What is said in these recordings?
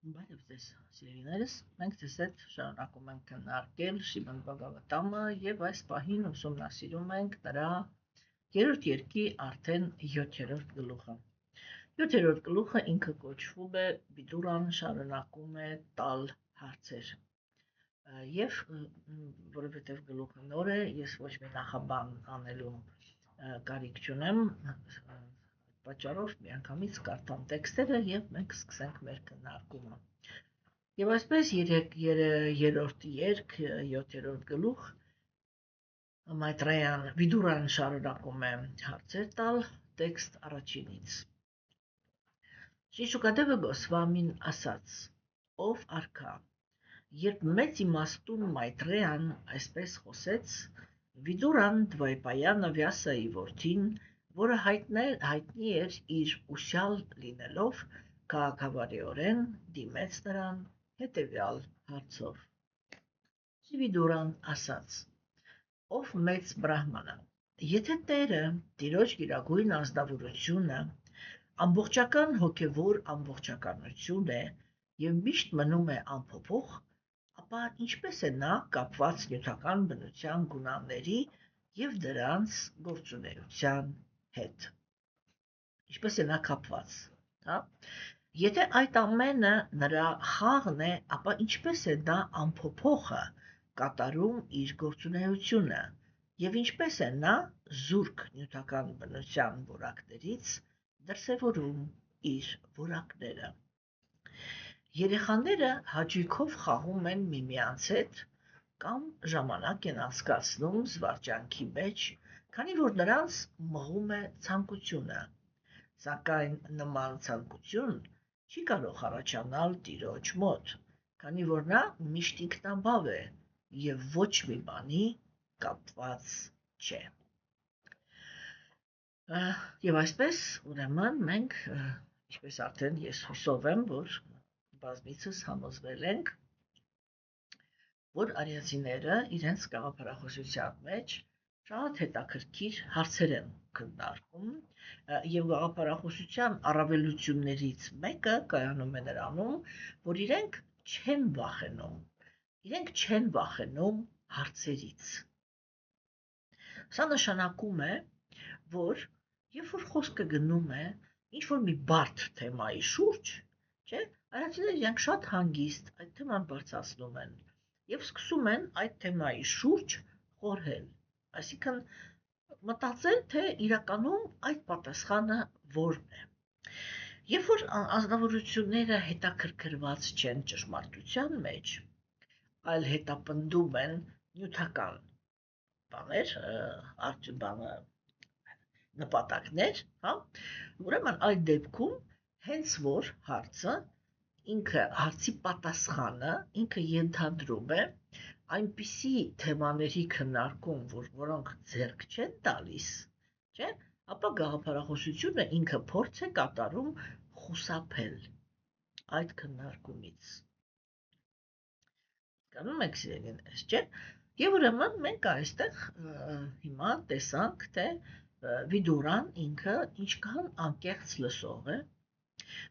Բարև ձեզ, սիրելիներս, մենք ձեզ հետ շարունակում ենք քննարկել Շիմոն Բաղավատամը եւ այս պահին ուսումնասիրում ենք նրա երրորդ երկի արդեն 7-րդ գլուխը։ 7-րդ գլուխը ինքը կոչվում է Վիդուրան շարունակում է տալ հարցեր։ Եվ որովհետև գլուխը նոր է, ես ոչ մի նախաբան անելու կարիք չունեմ, պատճառով միանգամից կարդամ տեքստերը եւ մենք սկսենք մեր քննարկումը։ Եվ այսպես երրորդ երկ, 7-րդ գլուխ Մայտրեյան Վիդուրան շարունակում է հարցեր տալ տեքստ առաջինից։ Շիշուկադևը Գոսվամին ասաց. Ով արքա, երբ մեծ իմաստուն Մայտրեյան այսպես խոսեց, Վիդուրան Դվայպայանը Վյասայի որդին, որը հայտնի էր իր ուսյալ լինելով, քաղաքավարիորեն դիմեց նրան հետևյալ հարցով. Վիդուրան ասաց. Ով մեծ բրահմանա, եթե Տերը Տիրոջ գիրագույն ազնվորությունը ամբողջական հոգևոր ամբողջականություն է եւ միշտ մնում է անփոփոխ, ապա ինչպես է նա կապված նյութական բնության գունանների եւ դրանց գործունեության հետ։ Ինչպես է նա կապված, հա? Եթե այդ ամենը նրա խաղն է, ապա ինչպես է նա անփոփոխը կատարում իր գործունեությունը եւ ինչպես է նա զուրկ նյութական բնության որակներից դրսևորում իր որակները։ Երեխաները հաճույքով խաղում են միմյանց հետ կամ ժամանակ են անցկացնում զվարճանքի մեջ, քանի որ նրանց մղում է ցանկությունը, սակայն նման ցանկություն չի կարող առաջանալ Տիրոջ մոտ, քանի որ նա միշտ ինքնաբավ է եւ ոչ մի բանի կապված չէ։ Եվ այսպես, ուրեմն մենք, ինչպես արդեն ես հուսով եմ, որ բազմիցս համոզվել ենք, որ արիացիները իրենց գաղափարախոսության մեջ շատ հետաքրքիր հարցեր են քննարկում եւ գաղափարախոսության առավելություններից մեկը կայանում է նրանում, որ իրենք չեն վախենում հարցերից։ Սա նշանակում է, որ երբ որ խոսքը գնում է ինչ-որ մի բարդ թեմայի շուրջ, չէ, արիացիները իրենք շատ հանգիստ այդ թեման բարձրացնում են եւ սկսում են այդ թեմայի շուրջ խորհել, այսինքն մտածել, թե իրականում այդ պատասխանը որն է։ Երբ որ ազնվորությունները հետաքրքրված չեն ճշմարտության մեջ, այլ հետապնդում են նյութական նպատակներ, հա, ուրեմն այդ դեպքում հենց որ հարցը հարցի պատասխանը ինքը ենթադրում է այնպիսի թեմաների քննարկում, որոնք ձեռք չեն տալիս, չէ, ապա գաղափարախոսությունը ինքը փորձ է կատարում խուսափել այդ քննարկումից։ Կանում եք սիրելիներս, չէ։ Եվ ուրեմն մենք այստեղ հիմա տեսանք, թե Վիդուրան ինքը ինչքան անկեղծ լսող է,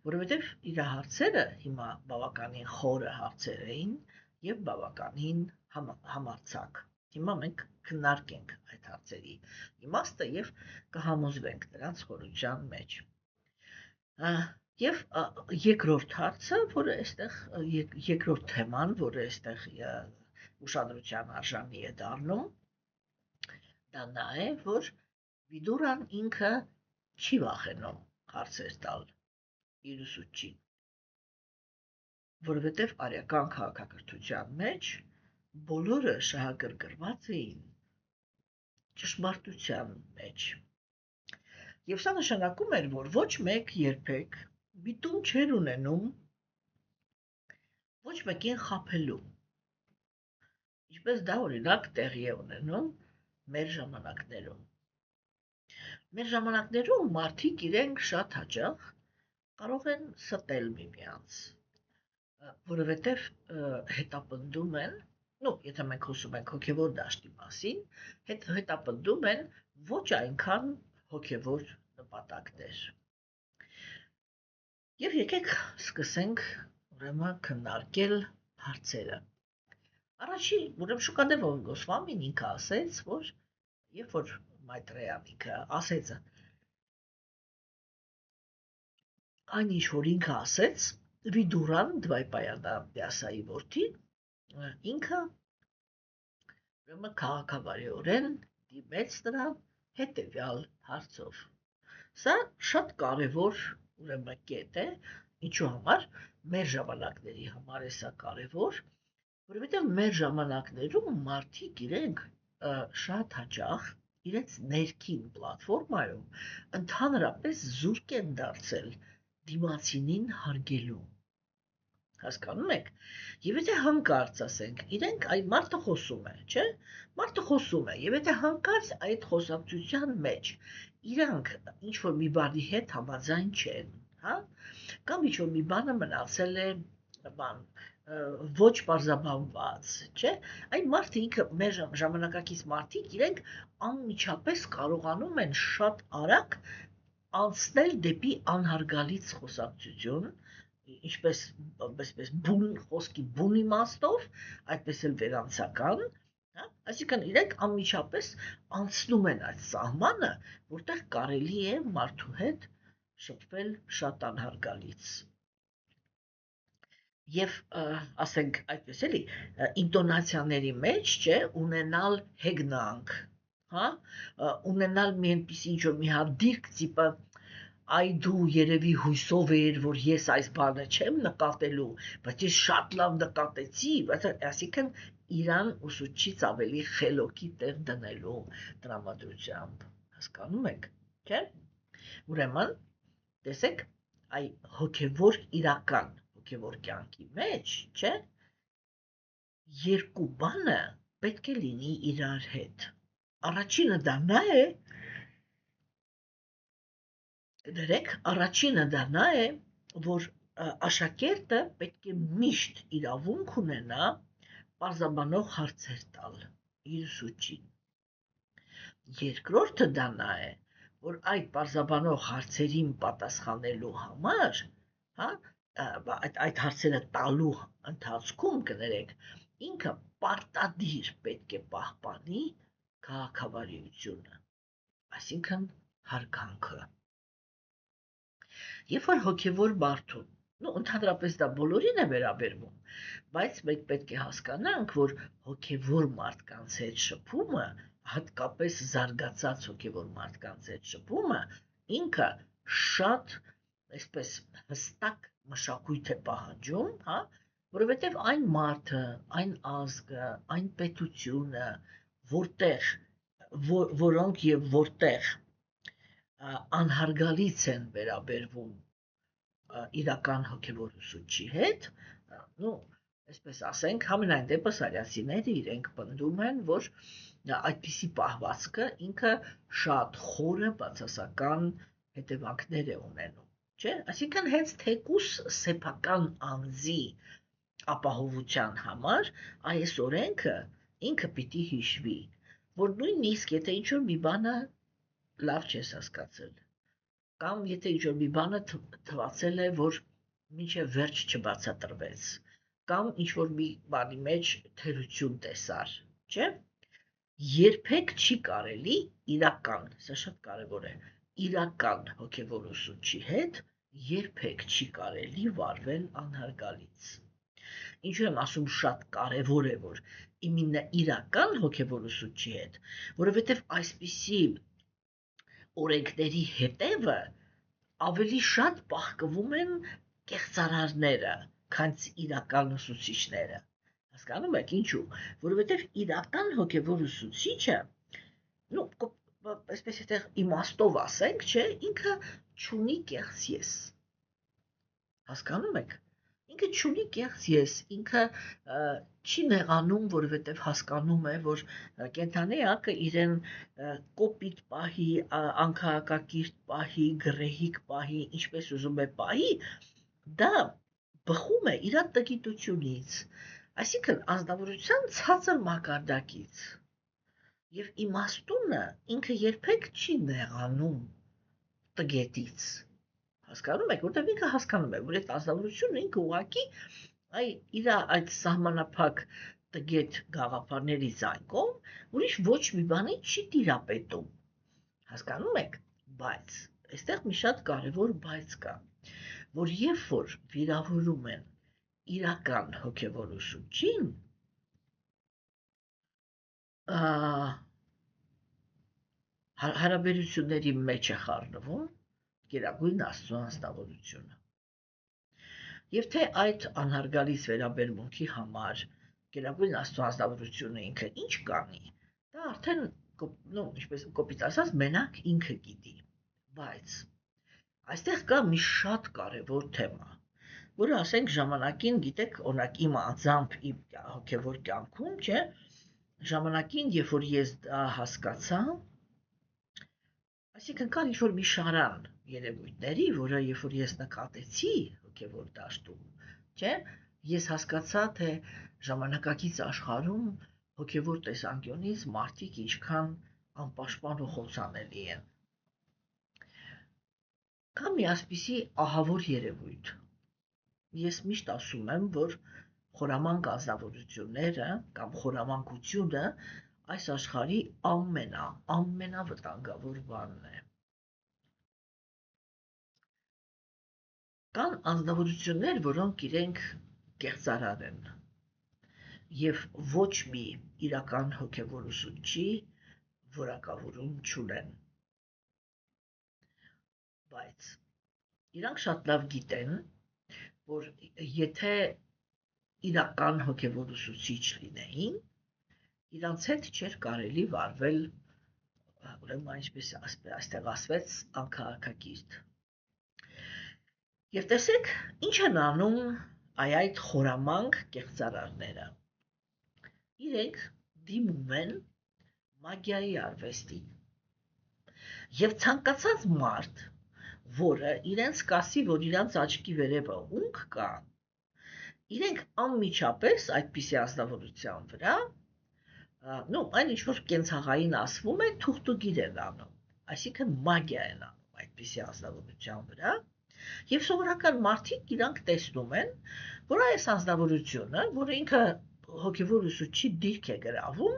որովհետև իր հարցերը հիմա բավականին խորը հարցեր էին եւ բավականին համարձակ։ Հիմա մենք քննարկենք այդ հարցերի իմաստը եւ կհամոզվենք դրանց խորության մեջ։ Եվ երկրորդ հարցը, որը այստեղ երկրորդ թեման, որը այստեղ ուշադրության արժանի է դառնում, դա նա է, որ Վիդուրան ինքը չի վախենում հարցեր տալ իր ուսուցչին, որովհետև արիական քաղաքակրթության մեջ բոլորը շահագրգռված էին ճշմարտության մեջ։ Եվ սա նշանակում էր, որ ոչ մեկ երբեք միտում չէր ունենում ոչ մեկին խաբելու, ինչպես դա օրինակ տեղի է ունենում մեր ժամանակներում։ Մեր ժամանակներում մարդիկ իրենք շատ հաճախ կարող են ստել միմյանց, որովհետև հետապնդում են, եթե մենք խոսում ենք հոգևոր դաշտի մասին, հետապնդում են ոչ այնքան հոգևոր նպատակներ։ Եվ եկեք սկսենք ուրեմն քննարկել հարցերը։ Առաջին, ուրեմն շուկադեվով Գոսվամին ինքը ասեց, որ երբ որ Մայտրեյան ինքը ասեց այն ինչ որ ինքը ասեց, Վիդուրան դվայպայադա դասայի որդին ինքը ուրեմն քաղաքավարիորեն դիմեց նրան հետևյալ հարցով։ Սա շատ կարևոր ուրեմն կետ է, ինչու համար մեր ժամանակների համար է սա կարևոր, որովհետև մեր ժամանակներում մարդիկ իրենք շատ հաճախ իրենց ներքին պլատֆորմայում ընդհանրապես զուրկ են դարձել դիմացինին հարգելու։ Հասկանում եք։ Եվ եթե հանկարծ ասենք, իրենք այ մարդը խոսում է, չէ՞։ Մարդը խոսում է, եւ եթե հանկարծ այդ խոսակցության մեջ իրանք ինչ որ մի բանի հետ համաձայն չեն, հա, կամ ինչ որ մի բանը մնացել է ոչ պարզաբանված, չէ՞։ Այն մարդը ինքը մեր ժամանակակից մարդիկ իրենք անմիջապես կարողանում են շատ արագ անցնել դեպի անհարգալից խոսակցություն, ինչպես բուն խոսքի բուն իմաստով, այդպես էլ վերանցական, հա, այսինքն իրենք անմիջապես անցնում են այդ սահմանը, որտեղ կարելի է մարդու հետ շփվել շատ անհարգալից։ Եվ ասենք այդպես էլի, ինտոնացիաների մեջ, չէ, ունենալ հեգնանք, հա, ունենալ մի այնպիսի ինչ որ մի հատ դիրք տիպը այ դու երևի հույսով էր, որ ես այս բանը չեմ նկատելու, բայց ես շատ լավ նկատեցի, բայց այսինքն իրան ուսուցիչից ավելի խելոքի տեղ դնելու տրամադրությամբ, հասկանում եք, չէ՞։ Ուրեմն, տեսեք, այ հոգևոր իրական, հոգևոր կյանքի մեջ, չէ՞, երկու բանը պետք է լինի իրար հետ։ Առաջինը դա նա է, Դերեք, առաջինը դա նա է, որ աշակերտը պետք է միշտ իրավունք ունենա պարզաբանող հարցեր տալ իր ուսուցչին։ Երկրորդը դա նա է, որ այդ պարզաբանող հարցերին պատասխանելու համար, հա, այդ հարցերը տալու ընթացքում կներեք, ինքը պարտադիր պետք է պահպանի քաղաքավարիությունը, այսինքն հարգանքը։ Երբ որ հոգևոր մարդուն, ընդհանրապես դա բոլորին է վերաբերվում, բայց մենք պետք է հասկանանք, որ հոգևոր մարդկանց հետ շփումը, հատկապես զարգացած հոգևոր մարդկանց հետ շփումը, ինքը շատ այսպես հստակ մշակույթ է պահանջում, հա, որովհետև այն մարդը, այն ազգը, այն պետությունը, որոնք եւ որտեղ անհարգալից են վերաբերվում իրական հոգևոր ուսուցչի հետ, այսպես ասենք, համենայն դեպս արիացիները իրենք պնդում են, որ այդպիսի պահվածքը ինքը շատ խորը բացասական հետևանքներ է ունենում, չէ՞։ Այսինքն հենց թեկուս սեփական անձի ապահովության համար այս օրենքը ինքը պիտի հիշվի, որ նույնիսկ եթե ինչ-որ մի բանը լավ չես հասկացել, կամ եթե ինչ-որ մի բանը թվացել է, որ մինչև վերջ չբացատրվեց, կամ ինչ-որ մի բանի մեջ թերություն տեսար, չէ՞, երբեք չի կարելի իրական, սա շատ կարևոր է, իրական հոգևոր ուսուցչի հետ երբեք չի կարելի վարվել անհարգալից։ Ինչու եմ ասում շատ կարևոր է, որ իմенно իրական հոգևոր ուսուցչի հետ, որովհետև այսպիսի օրենքների հետևը ավելի շատ պահկվում են կեղծարարները, քան իրական ուսուցիչները։ Հասկանում եք ինչու, որովհետև իրական հոգևոր ուսուցիչը, այսպես եթե իմաստով ասենք, չէ, ինքը չունի կեղծ ես։ Հասկանում եք։ Ինքը չունի կեղծ ես, ինքը չի նեղանում, որովհետև հասկանում է, որ կենդանի ակը իրեն կոպիտ պահի, անքաղաքակիրթ պահի, գռեհիկ պահի, ինչպես ուզում է պահի, դա բխում է իր տգիտությունից, այսինքն անձնավորության ցածր մակարդակից։ Եվ իմաստունը ինքը երբեք չի նեղանում տգետից։ Հասկանում եք, որտեղ ինքը հասկանում է, որ այդ ազնվորությունը ինքը ուղղակի իր այդ սահմանափակ տգետ գաղափարներից այն կողմ, ուրիշ ոչ մի բանի չի տիրապետում։ Հասկանում եք, բայց այստեղ մի շատ կարևոր բայց կա, որ երբ որ վիրավորում են իրական հոգևոր ուսուցչին, հարաբերությունների մեջ է խառնվում Գերագույն Աստծո անձնավորությունը։ Եվ թե այդ անհարգալից վերաբերմունքի համար Գերագույն Աստծո անձնավորությունը ինքը ինչ կանի, դա արդեն, ինչպես կոպիտ ասած, մենակ ինքը գիտի։ Բայց այստեղ կա մի շատ կարևոր թեմա, որը ասենք ժամանակին, գիտեք, օրինակ իմ անձամբ իմ հոգևոր կյանքում, չէ, ժամանակին, երբ որ ես դա հասկացա, այսինքն կար ինչ-որ մի շարան երևույթների, որը երբ որ ես նկատեցի հոգևոր դաշտում, չէ, ես հասկացա, թե ժամանակակից աշխարհում հոգևոր տեսանկյունից մարդիկ ինչքան անպաշտպան ու խոցանելի են։ Կա մի ասպիսի ահավոր երևույթ։ Ես միշտ ասում եմ, որ խորամանկ անձնավորությունները կամ խորամանկությունը այս աշխարհի ամենավտանգավոր բանն է։ Կան անձնավորություններ, որոնք իրենք կեղծարար են և ոչ մի իրական հոգևոր ուսուցչի որակավորում չունեն։ Բայց իրանք շատ լավ գիտեն, որ եթե իրական հոգևոր ուսուցիչ լինեին, իրանց հետ չէր կարելի վարվել, ուրեմն ինչպես այստեղ ասվեց, անքաղաքակիրթ։ Եվ տեսեք, ինչ են անում այդ խորամանկ կեղծարարները։ Իրենք դիմում են մագիայի արվեստին։ Եվ ցանկացած մարդ, որը իրենց կասի, որ իրանց աչքի վերևը ունք կա, իրենք անմիջապես այդպիսի ազնվորության վրա, այն ինչ-որ կենցաղային ասվում է, թուղթուգիր են անում, այսինքն մագիա են անում այդպիսի ազնվորության վրա, և սովորական մարդիկ իրանք տեսնում են, որ այս ազնվորությունը, որը ինքը հոգևոր ուսուցչի դիրք է գրավում,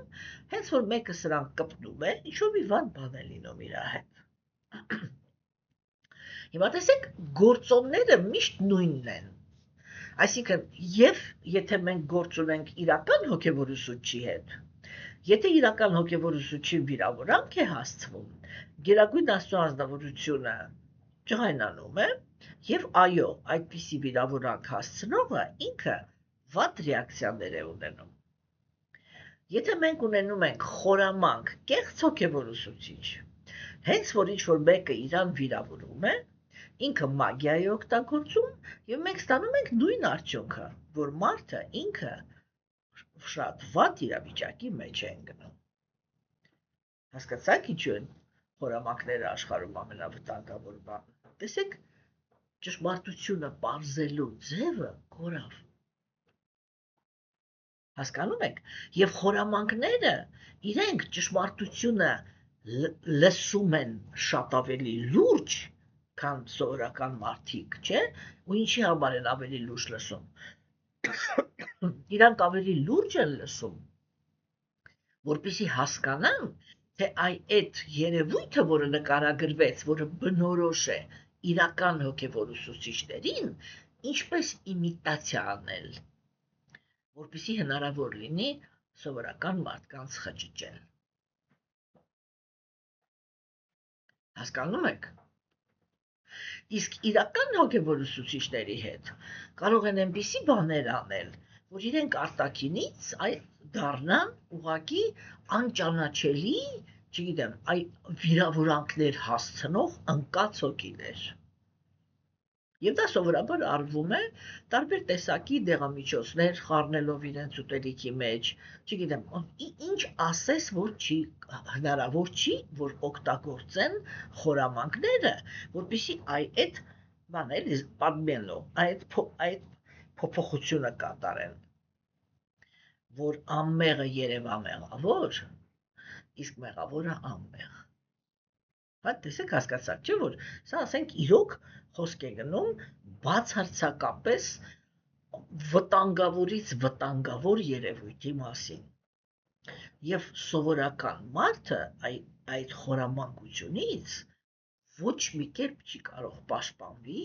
հենց որ մեկը սրան կպնում է, ինչ-որ մի վատ բան է լինում իր հետ։ Հիմա տեսեք, գործոնները միշտ նույնն են։ Այսինքն, եւ եթե մենք գործ ունենք իրական հոգևոր ուսուցչի հետ, եթե իրական հոգևոր ուսուցչին վիրավորանք է հասցվում, Գերագույն Աստծո անձնավորությունը ջղայնանում է, եւ այո, այդպիսի վիրավորանք հասցնողը ինքը վատ ռեակցիաներ է ունենում։ Եթե մենք ունենում ենք խորամանկ, կեղծ հոգևոր ուսուցիչ, հենց որ ինչ-որ մեկը իրան վիրավորում է, ինքը մագիա է օգտագործում, եւ մենք ստանում ենք նույն արդյունքը, որ մարդը ինքը շատ վատ իրավիճակի մեջ է ընկնում։ Հասկացաք ինչու են խորամանկները աշխարհում ամենավտանգավոր բանը։ Տեսեք, ճշմարտությունը պարզելու ձևը կորավ։ Հասկանում եք, եւ խորամանկները իրենք ճշմարտությունը լսում են շատ ավելի լուրջ, քան սովորական մարդիկ, չէ՞, ու ինչի համար են ավելի լուրջ լսում։ Իրանք ավելի լուրջ են լսում, որպեսզի հասկանան, թե այդ երևույթը, որը նկարագրվեց, որը բնորոշ է իրական հոգևոր ուսուցիչներին, ինչպես իմիտացիա անել, որպեսզի հնարավոր լինի սովորական մարդկանց խճճել։ Հասկանում եք։ Իսկ իրական հոգևոր ուսուցիչների հետ կարող են այնպիսի բաներ անել, որ իրենք արտաքինից դառնան ուղղակի անճանաչելի, չգիտեմ, վիրավորանքներ հասցնող ընկած հոգիներ։ Եվ դա սովորաբար արվում է տարբեր տեսակի դեղամիջոցներ խառնելով իրենց ուտելիքի մեջ, չգիտեմ, ինչ ասես, որ հնարավոր չի, որ օգտագործեն խորամանկները, որպեսզի այդ պատմենո, այդ փոփոխությունը կատարեն, որ անմեղը երևա մեղավոր, իսկ մեղավորը անմեղ։ Բայց տեսեք հասկացաք, չէ՞ որ սա ասենք իրոք խոսք է գնում բացարձակապես վտանգավորից վտանգավոր երևույթի մասին։ Եվ սովորական մարդը այդ խորամանկությունից ոչ մի կերպ չի կարող պաշտպանվի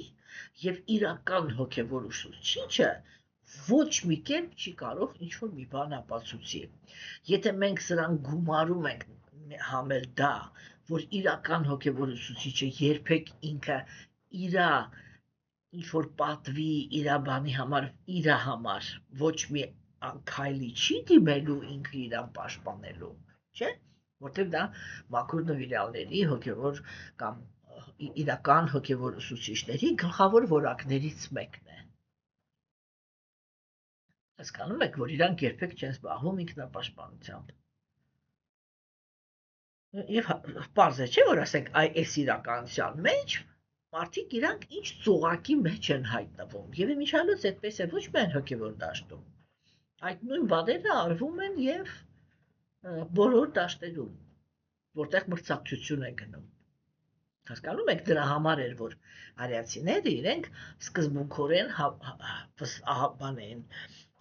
եւ իրական հոգեվոր ուսուցիչը ոչ մի կերպ չի կարող ինչ-որ մի բան ապացուցի։ Եթե մենք սրան գումարում ենք համել դա, որ իրական հոգեվոր ուսուցիչը երբեք ինքը իրա ինչ-որ պատվի, իրա բանի համար, իրա համար ոչ մի քայլի չի դիմելու ինքը իրան պաշտպանելու, չէ՞, որտեղ դա մաքուր նվիրյալների հոգեվոր կամ իրական հոգեվոր ուսուցիչների գլխավոր որակներից մեկն է։ Հասկանում եք, որ իրանք երբեք չեն զբաղվում ինքնապաշտպանությամբ։ Եվ պարզ է, չէ՞ որ ասենք այս իրականության մեջ մարդիկ իրանք ինչ ծուղակի մեջ են հայտնվում, եւ իմիջիալոց այդպես է ոչ միայն հոգեվոր դաշտում։ Այդ նույն բաները արվում են եւ բոլոր դաշտերում, որտեղ մրցակցություն է գնում։ Հասկանում եք, դրա համար էր, որ արիացիները իրենք սկզբունքորեն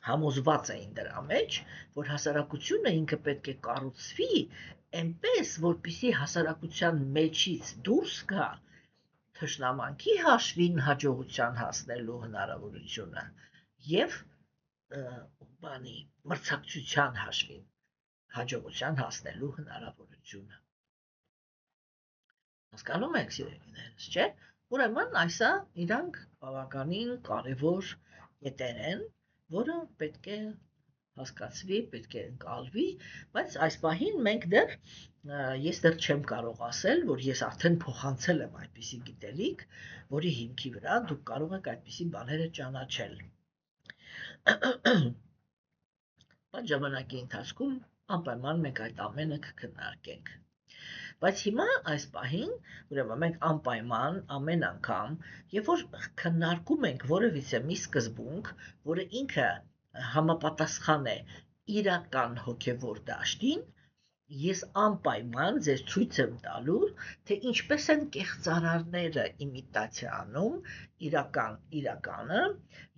համոզված էին դրա մեջ, որ հասարակությունը ինքը պետք է կառուցվի այնպես, որպեսզի հասարակության մեջից դուրս գա թշնամանքի հաշվին հաջողության հասնելու հնարավորությունը եւ մրցակցության հաշվին հաջողության հասնելու հնարավորությունը։ Հասկանում եք, սիրելիներս, չէ՞։ Ուրեմն այսա իրանք բավականին կարևոր կետեր են, որը պետք է հասկացվի, պետք է ընկալվի, բայց այս պահին մենք ես դեռ չեմ կարող ասել, որ ես արդեն փոխանցել եմ այդպիսի գիտելիք, որի հիմքի վրա դուք կարող եք այդպիսի բաները ճանաչել։ Բայց ժամանակի ընթացքում անպայման մենք այդ ամենը կքննարկենք։ Բայց հիմա այս պահին, ուրեմն մենք անպայման ամեն անգամ, երբ որ քննարկում ենք որևիցե մի սկզբունք, որը ինքը համապատասխան է իրական հոգեվոր դաշտին, ես անպայման ձեզ ցույց եմ տալու, թե ինչպես են կեղծարարները իմիտացիա անում իրականը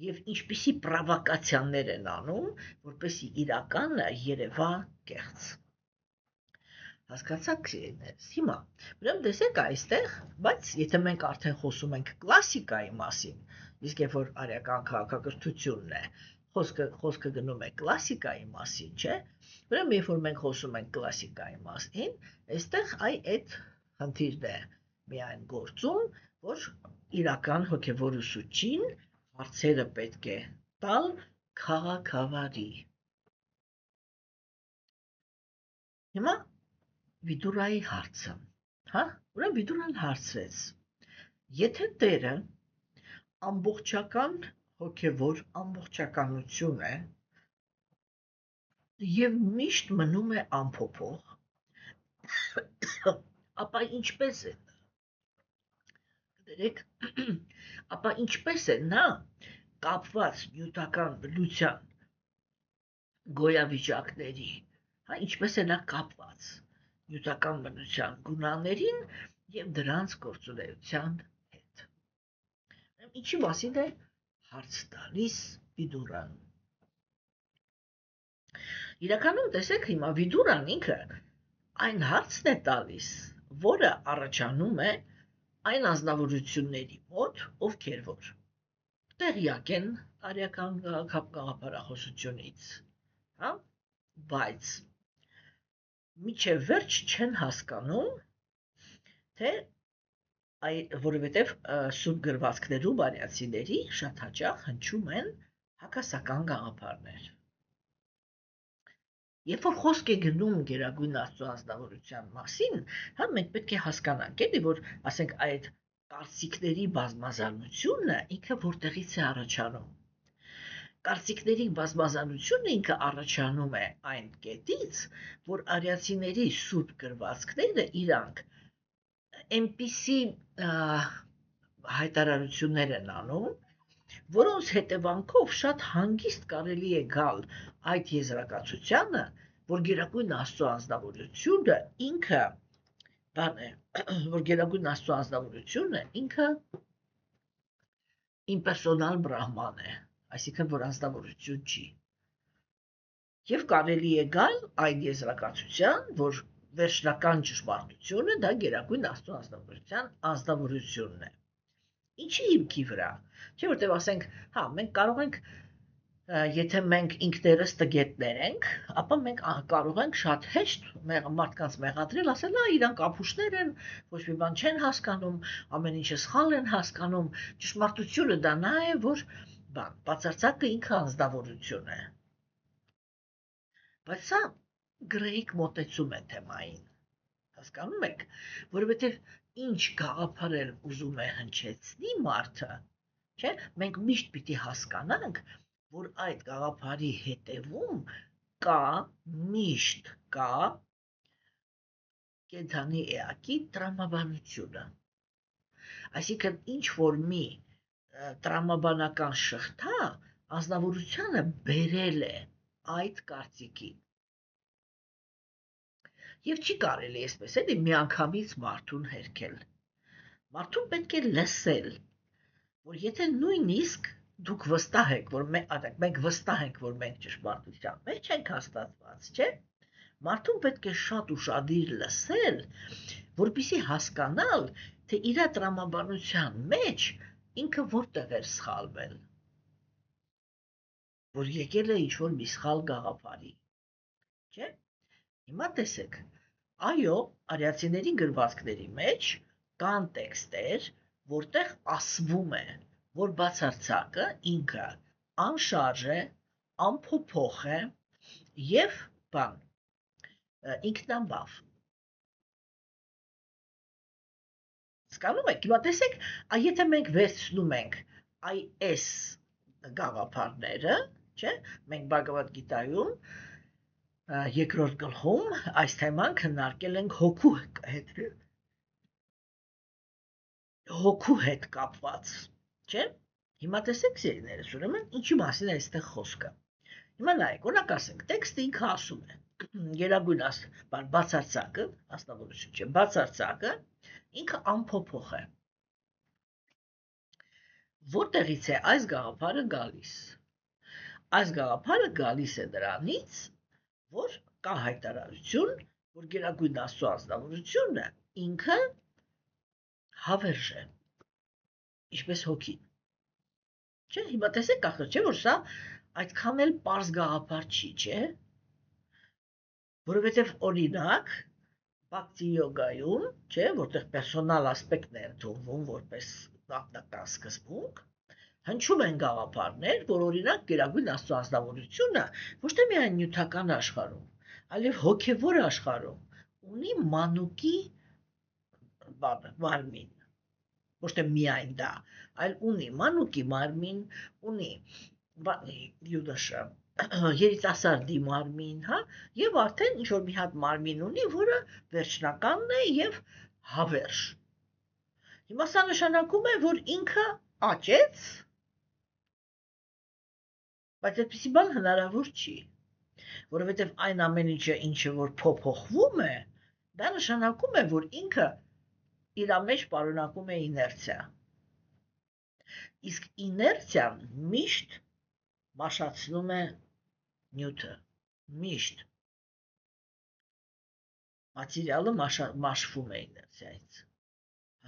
եւ ինչպիսի պրովոկացիաներ են անում, որպեսզի իրականը երևա կեղծ։ Հասկացաք, սիրելիներս, հիմա, ուրեմն տեսեք այստեղ, բայց եթե մենք արդեն խոսում ենք կլասիկայի մասին, իսկ երբ որ արիական քաղաքակրթությունն է, խոսքը գնում է կլասիկայի մասին, չէ՞, ուրեմն երբ որ մենք խոսում ենք կլասիկայի մասին, այստեղ այդ խնդիրն է միայն գործում, որ իրական հոգեվոր ուսուցչին հարցերը պետք է տալ քաղաքավարի։ Հիմա Վիդուրայի հարցը, ուրեմն Վիդուրան հարցրեց. եթե տերը ամբողջական հոգեվոր ամբողջականություն է եւ միշտ մնում է անփոփոխ, ապա ինչպես է դերեք, ապա ինչպես է նա կապված նյութական բնության գոյավիճակների, ինչպես է նա կապված նյութական բնության գունաներին եւ դրանց գործունեության հետ։ Ինչի մասին է հարց տալիս Վիդուրան։ Իրականում տեսեք հիմա Վիդուրան ինքը այն հարցն է տալիս, որը առաջանում է այն ազնվորությունների մոտ, ովքեր որ տեղյակ են արիական գաղափարախոսությունից, բայց միջև վերջ չեն հասկանում, թե որովհետև սուրբ գրվածքներում արիացիների շատ հաճախ հնչում են հակասական գաղափարներ։ Երբ որ խոսք է գնում Գերագույն Աստծո ազնվորության մասին, մենք պետք է հասկանանք, էլի, որ ասենք այդ կարծիքների բազմազանությունը ինքը որտեղից է առաջանում։ Կարծիքների բազմազանությունը ինքը առաջանում է այն կետից, որ արիացիների սուրբ գրվածքները իրանք այնպիսի հայտարարություններ են անում, որոնց հետևանքով շատ հանգիստ կարելի է գալ այդ եզրակացությանը, որ Գերագույն Աստծո ազնվորությունը ինքը բան է, որ գերագույն Աստծո ազնվորությունը ինքը իմպերսոնալ բրահման է, այսինքն որ ազնվորություն չի։ Եվ կարելի է գալ այդ եզրակացության, որ վերջնական ճշմարտությունը դա գերագույն Աստծո ազնվորությունն է։ Ինչի հիմքի վրա։ Չէ՞ որտեղ ասենք, հա, մենք կարող ենք եթե մենք ինքներս տգետներ ենք, ապա մենք կարող ենք շատ հեշտ մարդկանց մեղադրել, ասել, իրանք ապուշներ են, ոչ մի բան չեն հասկանում, ամեն ինչը սխալ են հասկանում, ճշմարտությունը դա նա է, որ բացարձակը ինքը անձնավորություն է։ Բայց սա գրեհիկ մոտեցում է թեմային, հասկանում եք, որովհետև ինչ գաղափար էլ ուզում է հնչեցնի մարդը, չէ, մենք միշտ պիտի հասկանանք, որ այդ գաղափարի հետևում միշտ կա կենդանի էակի տրամաբանությունը։ Այսինքն ինչ որ մի տրամաբանական շղթա ազնվորությանը բերել է այդ կարծիքին։ Եվ չի կարելի այսպես էլի միանգամից մարդուն հերքել։ Մարդուն պետք է լսել, որ եթե նույնիսկ դուք վստահ եք, որ մենք վստահ ենք, որ մենք ճշմարտության մեջ ենք հաստատված, չէ՞։ Մարդուն պետք է շատ ուշադիր լսել, որպեսզի հասկանալ, թե իր տրամաբանության մեջ ինքը որտեղ էր սխալվել, որ եկել է ինչ-որ մի սխալ գաղափարի, չէ՞։ Հիմա տեսեք, այո, արիացիների գրվածքների մեջ կան տեքստեր, որտեղ ասվում է, որ բացարձակը ինքը անշարժ է, անփոփոխ է եւ ինքնաբավ։ Հասկանում եք, հիմա տեսեք, եթե մենք վերցնում ենք այս գաղափարները, չէ, մենք Բhagavad Gita-ում երկրորդ գլխում այս թեման քննարկել ենք հոգու հետ կապված, չէ։ Հիմա տեսեք, սիրելիներս, ուրեմն ինչի մասին է այստեղ խոսքը։ Հիմա նայեք, օրինակ ասենք, տեքստը ինքը ասում է, գերագույն բացարձակը, ազնվորություն չէ, բացարձակը ինքը անփոփոխ է։ Որտեղից է այս գաղափարը գալիս։ Այս գաղափարը գալիս է դրանից, որ կա հայտարարություն, որ գերագույն Աստծո ազնվորությունը ինքը հավերժ է, ինչպես հոգին։ Չէ, հիմա տեսեք ախր, չէ, որ սա այդքան էլ պարզ գաղափար չի, չէ։ Որովհետև օրինակ Բhakti յոգայում, չէ, որտեղ պերսոնալ ասպեկտն է ընդունվում որպես նախնական սկզբունք, հնչում են գաղափարներ, որ օրինակ գերագույն Աստծո ազնվորությունը ոչ թե միայն նյութական աշխարհում, այլև հոգևոր աշխարհում ունի մանուկի մարմին, ոչ թե միայն դա, այլ ունի մանուկի մարմին, ունի երիտասարդի մարմին, հա, եւ արդեն ինչ-որ մի հատ մարմին ունի, որը վերջնականն է եւ հավերժ։ Հիմա սա նշանակում է, որ ինքը աճեց, բայց այդպիսի բան հնարավոր չի, որովհետեւ այն ամեն ինչը որ փոփոխվում է, դա նշանակում է, որ ինքը իր մեջ պարունակում է իներցիա։ Իսկ իներցիան միշտ մաշացնում է նյութը, միշտ մատերիալը մաշվում է իներցիայից։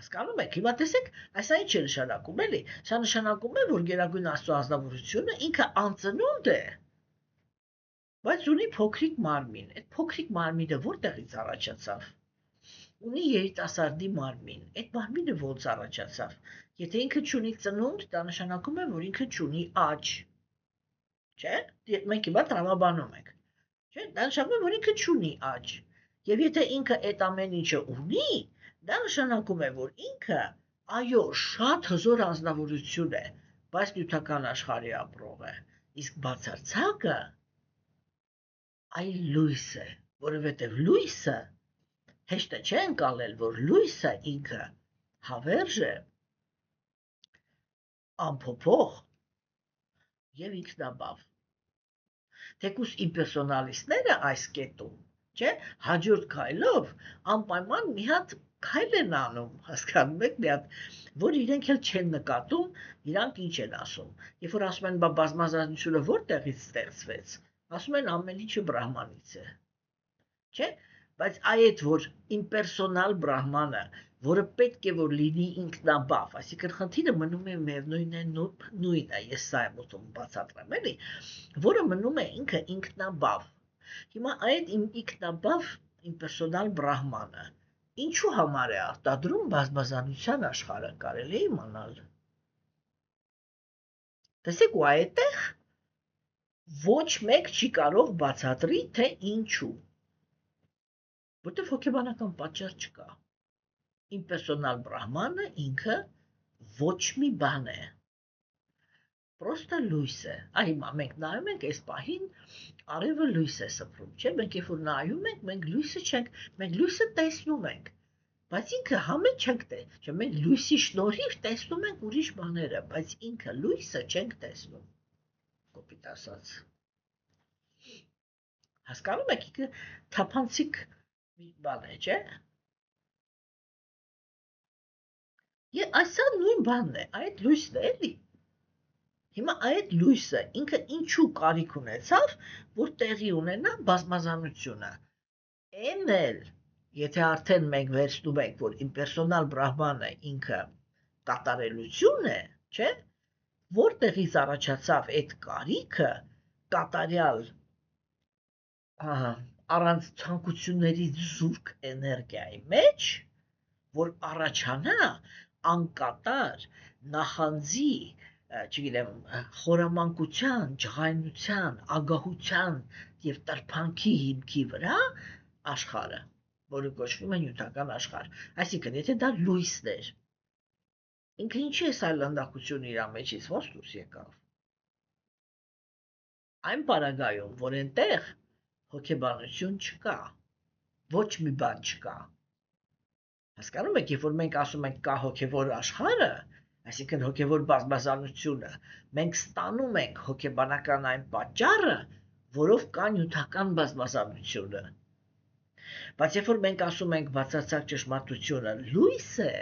Հասկանում եք, հիմա տեսեք, այս ինչ է նշանակում, էլի, սա նշանակում է, որ գերագույն Աստծո ազնվորությունը ինքը անծնունդ է, բայց ունի փոքրիկ մարմին։ Այդ փոքրիկ մարմինը որտեղից առաջացավ։ Ունի երիտասարդի մարմին, այդ մարմինը ոնց առաջացավ։ Եթե ինքը չունի ծնունդ, դա նշանակում է, որ ինքը չունի աճ։ Չէ՞։ Մենք հիմա տրամաբանում ենք։ Չէ՞, դա նշանակում է, որ ինքը չունի աճ։ Եվ եթե ինքը այդ ամեն ինչը ունի, դա նշանակում է, որ ինքը այո, շատ հզոր անձնավորություն է, բայց նյութական աշխարհի ապրող է։ Իսկ բացարձակը այլ լույս է, որովհետև լույսը հեշտ չէ ընկալել, որ լույսը ինքը հավերժ է, անփոփոխ եւ ինքնաբավ։ Թեկուզ իմպերսոնալիստները այս կետում չէ, հաջորդ քայլով անպայման մի հատ քայլ են անում, հասկանում եք, մի հատ, որ իրենք էլ չեն նկատում, իրանք ինչ են ասում։ Երբ որ ասում են, բա բազմազանությունը որտեղից ստեղծվեց, ասում են ամեն ինչը բրահմանից է։ Չէ, բայց այդ որ իմպերսոնալ բրահմանը, որը պետք է որ լինի ինքնաբավ, այսինքն խնդիրը մնում է միևնույն է նույնը, ես սա եմ ուզում բացատրեմ, էլի, որը մնում է ինքը ինքնաբավ։ Հիմա այդ ինքնաբավ իմպերսոնալ բրահմանը ինչու համար է արտադրում բազմազանության աշխարհը, կարելի է իմանալ։ Տեսեք, ու այդտեղ ոչ մեկ չի կարող բացատրի, թե ինչու։ Որտեվ հոգեբանական պատճառ չկա։ Իմպերսոնալ բրահմանը ինքը ոչ մի բան է։ Պրոստը լույս է։ Այ հիմա մենք նայում ենք այս պահին արևը լույս է սփռում, չէ՞, մենք երբ որ նայում ենք, մենք լույսը չենք, մենք լույսը տեսնում ենք, բայց ինքը համեն չենք չէ, մենք լույսի շնորհիվ տեսնում ենք ուրիշ բաները, բայց ինքը լույսը չենք տեսնում։ Կոպիտ ասած։ Հասկանում եք, ինքը թափանցիկ մի բան է, չէ՞։ Այսա նույն բանն է, այդ լույսն է, էլի։ Հիմա այդ լույսը ինքը ինչու կարիք ունեցավ, որ տեղի ունենա բազմազանությունը։ Էն էլ, եթե արդեն մենք վերցնում ենք, որ իմպերսոնալ բրահմանը ինքը կատարելություն է, չէ՞, որտեղից առաջացավ այդ կարիքը կատարյալ առանց ցանկությունների զուրկ էներգիայի մեջ, որ առաջանա անկատար նախանձի, չգիտեմ, խորամանկության, ջղայնության, ագահության եւ տրփանքի հիմքի վրա աշխարհը, որը կոչվում է նյութական աշխարհ։ Այսինքն, եթե դա լույսն էր, ինքը ինչի է սայլանդակությունը իր մեջից ոնց դուրս եկավ։ Այն պարագայում, որ այնտեղ հոգեբանություն չկա, ոչ մի բան չկա։ Հասկանում եք, երբ որ մենք ասում ենք կա հոգևոր աշխարհը, այսինքն հոգևոր բազմազանությունը, մենք ստանում ենք հոգեբանական այն պատճառը, որով կա նյութական բազմազանությունը։ Բայց երբ որ մենք ասում ենք բացարձակ ճշմարտությունը լույս է,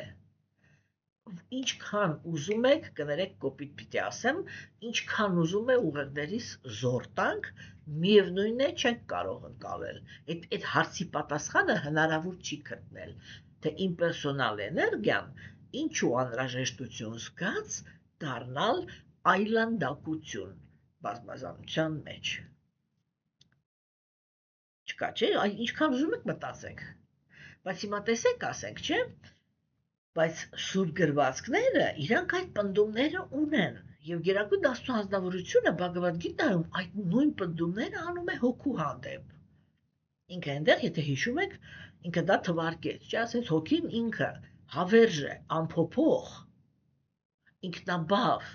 ինչքան ուզում եք, կներեք կոպիտ պիտի ասեմ, ինչքան ուզում է ուղեղներիս զոր տանք, միևնույն է չենք կարող ընկալել։ Այդ հարցի պատասխանը հնարավոր չի գտնել, թե իմպերսոնալ էներգիան ինչու անհրաժեշտություն զգաց դառնալ այլանդակություն բազմազանության մեջ։ Չկա, չէ, ինչքան ուզում եք մտածեք։ Բայց հիմա տեսեք, ասենք, չէ, բայց սուրբ գրվածքները իրանք այդ պնդումները ունեն, եւ Գերագույն Աստծո հանձնավորությունը Բhagavad Gita-ում այդ նույն պնդումները անում է հոգու հանդեպ։ Ինքը այնտեղ, եթե հիշում եք, ինքը դա թվարկեց, չէ, ասեց հոգին ինքը հավերժ է, ամփոփող, ինքնաբավ,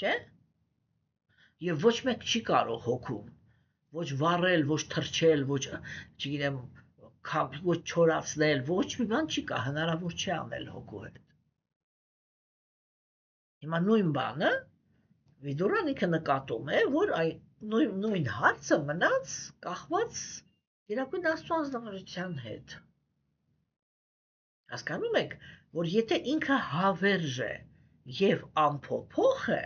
չէ, եւ ոչ մեկ չի կարող հոգում, ոչ վառել, ոչ թրջել, ոչ, չգիտեմ, ոչ չորացնել, ոչ մի բան չի կա, հնարավոր չի անել հոգու հետ։ Հիմա նույն բանը Վիդուրան ինքը նկատում է, որ նույն հարցը մնաց կախված Գերագույն Աստծո անձնավորության հետ։ Հասկանում եք, որ եթե ինքը հավերժ է եւ ամփոփող է,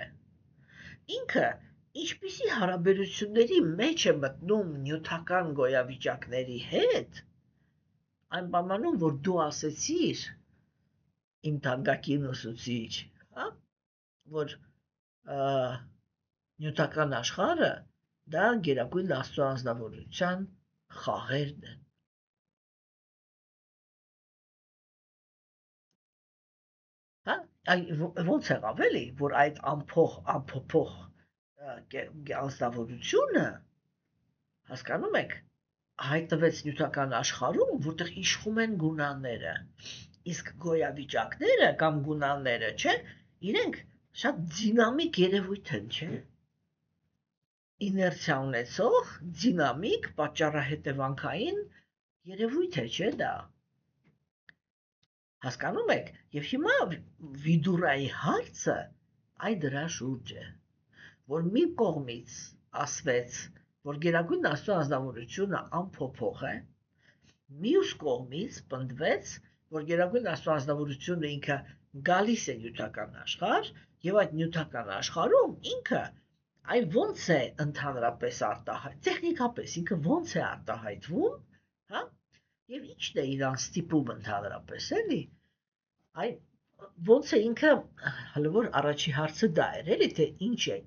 ինքը ինչպիսի հարաբերությունների մեջ է մտնում նյութական գոյավիճակների հետ, այն պայմանում, որ դու ասեցիր իմ թանկագին ուսուցիչ, հա, որ նյութական աշխարհը դա Գերագույն Աստծո անձնավորության խաղերն են։ Հա, ոնց եղավ էլի, որ այդ ամփոփող անձնավորությունը, հասկանում եք, հայտնվեց նյութական աշխարհում, որտեղ իշխում են գունանները, իսկ գոյավիճակները կամ գունանները, չէ, իրենք շատ դինամիկ երևույթ են, չէ։ Իներցիա ունեցող, դինամիկ, պատճառահետևանքային երևույթ է, չէ՞ դա։ Հասկանում եք, եւ հիմա Վիդուրայի հարցը այ դրա շուրջ է, որ մի կողմից ասվեց, որ գերագույն Աստծո ազնվորությունը անփոփոխ է, մյուս կողմից պնդվեց, որ գերագույն Աստծո ազնվորությունը ինքը գալիս է նյութական աշխարհ, եւ այդ նյութական աշխարհում ինքը այն ոնց է ընդհանրապես արտահայտ, տեխնիկապես ինքը ոնց է արտահայտվում, հա, եւ ինչն է իրան ստիպում ընդհանրապես, էլի, այն ոնց է ինքը, հələ որ առաջի հարցը դա էր, էլի, թե ինչ է,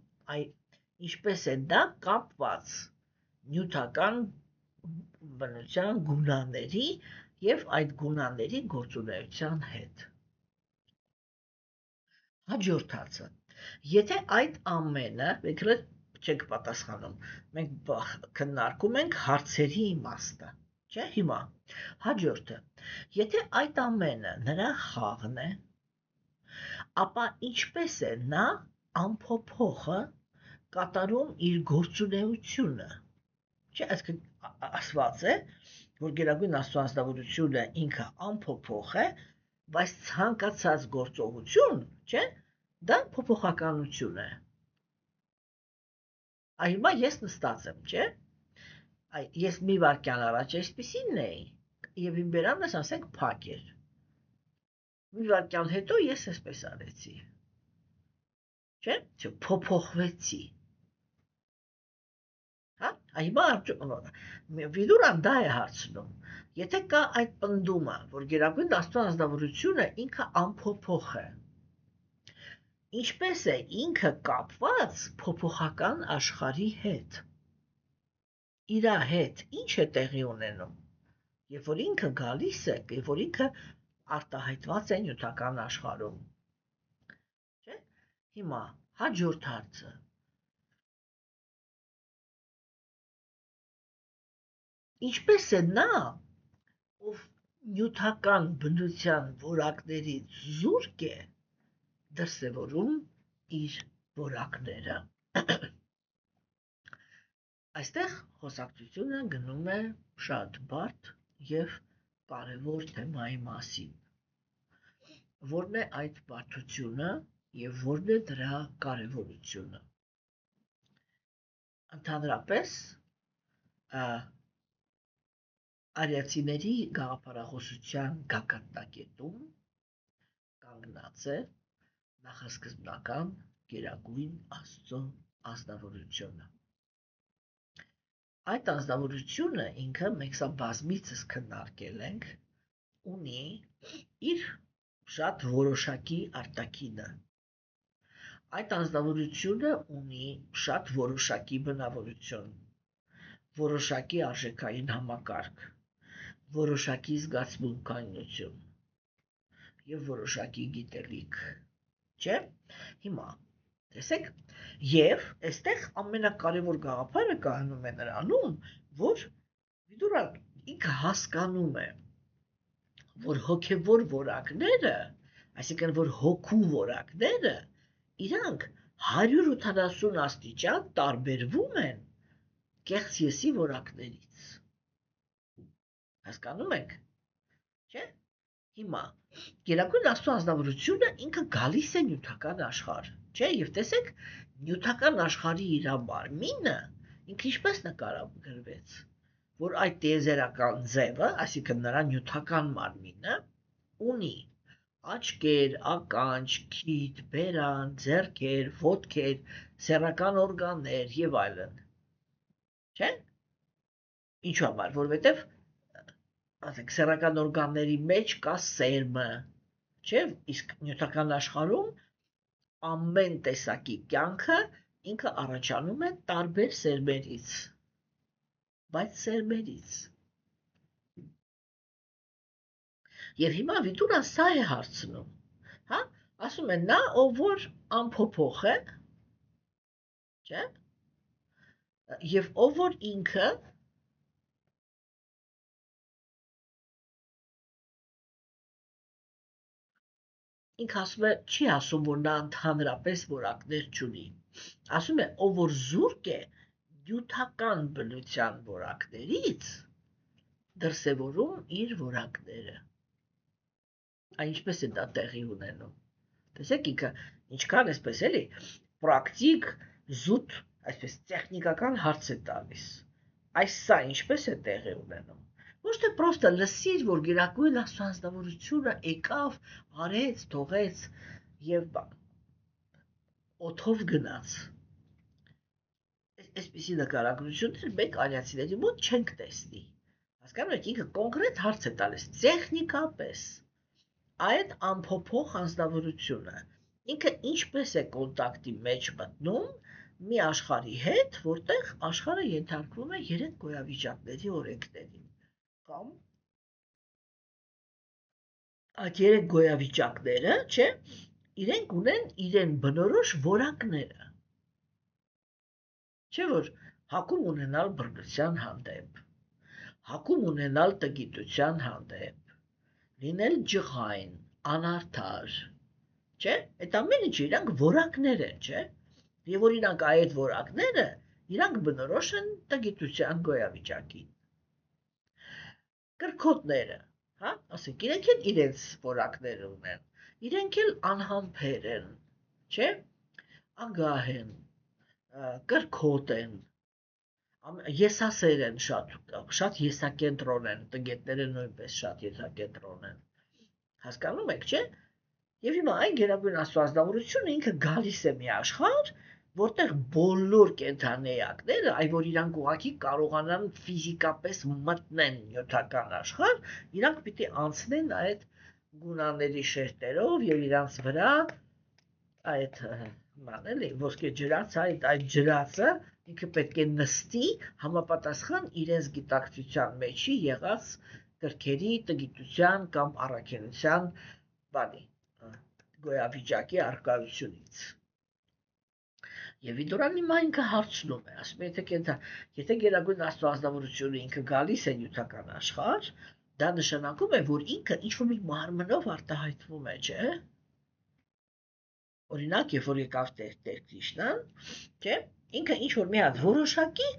ինչպես է դա կապված նյութական բնության գունաների եւ այդ գունաների գործունեության հետ։ Հաջորդ հարցը. եթե այդ ամենը, մենք չենք պատասխանում, մենք քննարկում ենք հարցերի իմաստը, չէ՞, հիմա։ Հաջորդը. եթե այդ ամենը նրա խաղն է, ապա ինչպես է նա անփոփոխը կատարում իր գործունեությունը։ Չէ, այսինքն ասված է, որ գերագույն Աստծո ազնվորությունը ինքը անփոփոխ է, բայց ցանկացած գործողություն, չէ, դա փոփոխականություն է։ Հիմա ես նստած եմ, չէ։ Ես մի վայրկյան առաջ այսպեսին էի, եւ իմ բերանս ասենք փակ էր։ Մի վայրկյան հետո ես էսպես արեցի։ Չէ, փոփոխվեցի։ Հա, հիմա Վիդուրան դա է հարցնում։ Եթե կա այդ պնդումը, որ գերագույն Աստծո ազնվորությունը ինքը անփոփոխ է, ինչպես է ինքը կապված փոփոխական աշխարհի հետ։ Իրա հետ ինչ է տեղի ունենում, երբ որ ինքը գալիս է, երբ որ ինքը արտահայտված է նյութական աշխարհում։ Չէ՞։ Հիմա հաջորդ հարցը. ինչպես է նա, ով նյութական բնության որակներից զուրկ է, դրսևորում իր որակները։ Այստեղ խոսակցությունը գնում է շատ բարդ եւ կարևոր թեմայի մասին։ Որն է այդ բարդությունը եւ որն է դրա կարևորությունը։ Ընդհանրապես արիացիների գաղափարախոսության գագաթնակետում կանգնած է նախասկզբնական գերագույն Աստծո ազնվորությունը։ Այդ ազնվորությունը ինքը մենք սա բազմիցս քննարկել ենք, ունի իր շատ որոշակի արտաքինը։ Այդ ազնվորությունը ունի շատ որոշակի բնավորություն, որոշակի արժեքային համակարգ, որոշակի զգացմունքայնություն եւ որոշակի գիտելիք, չէ՞։ Հիմա տեսեք, եւ այստեղ ամենակարևոր գաղափարը կայանում է նրանում, որ Վիդուրան ինքը հասկանում է, որ հոգեվոր որակները, այսինքն որ հոգու որակները, իրանք 180 աստիճան տարբերվում են կեղծ եսի որակներից։ Հասկանում եք, չէ՞։ Հիմա գերագույն Աստծո ազնվորությունը ինքը գալիս է նյութական աշխարհ, չէ՞, եւ տեսեք, նյութական աշխարհի իր մարմինը ինքը ինչպես նկարագրվեց, որ այդ տիեզերական ձևը, այսինքն նրա նյութական մարմինը ունի աչքեր, ականջ, քիթ, բերան, ձեռքեր, ոտքեր, սեռական օրգաններ եւ այլն։ Չէ՞։ Ինչու համար, որովհետեւ ասենք սեռական օրգանների մեջ կա սերմը, չէ՞, իսկ նյութական աշխարհում ամեն տեսակի կյանքը ինքը առաջանում է տարբեր սերմերից, բայց սերմերից։ Եվ հիմա Վիդուրան սա է հարցնում, հա, ասում է նա, ով որ անփոփոխ է, չէ՞, եւ ով որ ինքը ասում է, չի ասում, որ նա ընդհանրապես որակներ չունի։ Ասում է, ով որ զուրկ է նյութական բնության որակներից, դրսևորում իր որակները։ Ինչպես է դա տեղի ունենում։ Տեսեք, ինքը ինչքան էսպես էլի, պրակտիկ, զուտ այսպես տեխնիկական հարց է տալիս։ Այս սա ինչպես է տեղի ունենում։ Ոչ թե պրոստը լսիր, որ Գերագույն Աստվածնավորությունը եկավ, արեց, թողեց եւ օթով գնաց։ Այսպիսի նկարագրություններ մենք արիացիների մոտ չենք տեսնի։ Հասկանում եք, ինքը կոնկրետ հարց է տալիս տեխնիկապես այդ ամփոփող անձնավորությունը ինքը ինչպես է կոնտակտի մեջ մտնում մի աշխարհի հետ, որտեղ աշխարհը ենթարկվում է 3 գոյավիճակների օրենքներին։ Կամ այդ 3 գոյավիճակները, չէ, իրենք ունեն իրեն բնորոշ որակները։ Չէ՞ որ հակում ունենալ բռնության հանդեպ, հակում ունենալ տգիտության հանդեպ, լինել ջղայն, անարդար, չէ՞, այդ ամեն ինչը իրանք որակներ են, չէ՞։ Եվ օրինակ այդ որակները իրանք բնորոշ են տգիտության գոյավիճակին։ Կրքոտները, հա, ասենք, իրենք էլ իրենց որակներ ունեն, իրենք էլ անհամբեր են, չէ՞, ագահ են, կրքոտ են, եսասեր են շատ եսակենտրոն են, տգետները նույնպես շատ եսակենտրոն են։ Հասկանում եք, չէ՞։ Եվ հիմա այն Գերագույն Աստվածնավորությունը ինքը գալիս է մի աշխարհ, որտեղ բոլոր կենդանի էակները, այ որ իրանք ուղղակի կարողանան ֆիզիկապես մտնեն նյութական աշխարհ, իրանք պիտի անցնեն այդ գունաների շերտերով եւ իրանց վրա այդ մանելի ոսկե ջրած այդ ջրածը ինքը պետք է նստի համապատասխան իրենց գիտակցության մեջի եղած կրքերի, տգիտության կամ առաքելության բանի գոյավիճակի արկայությունից։ Եվ Վիդորան հիմա ինքը հարցնում է, ասում է, եթե Գերագույն Աստվածնավորությունը ինքը գալիս է նյութական աշխարհ, դա նշանակում է, որ ինքը ինչ-որ մի մարմնով արտահայտվում է, չէ՞։ Օրինակ, երբ որ եկավ Տեր Կրիշնան, չէ՞, ինքը ինչ-որ մի հատ որոշակի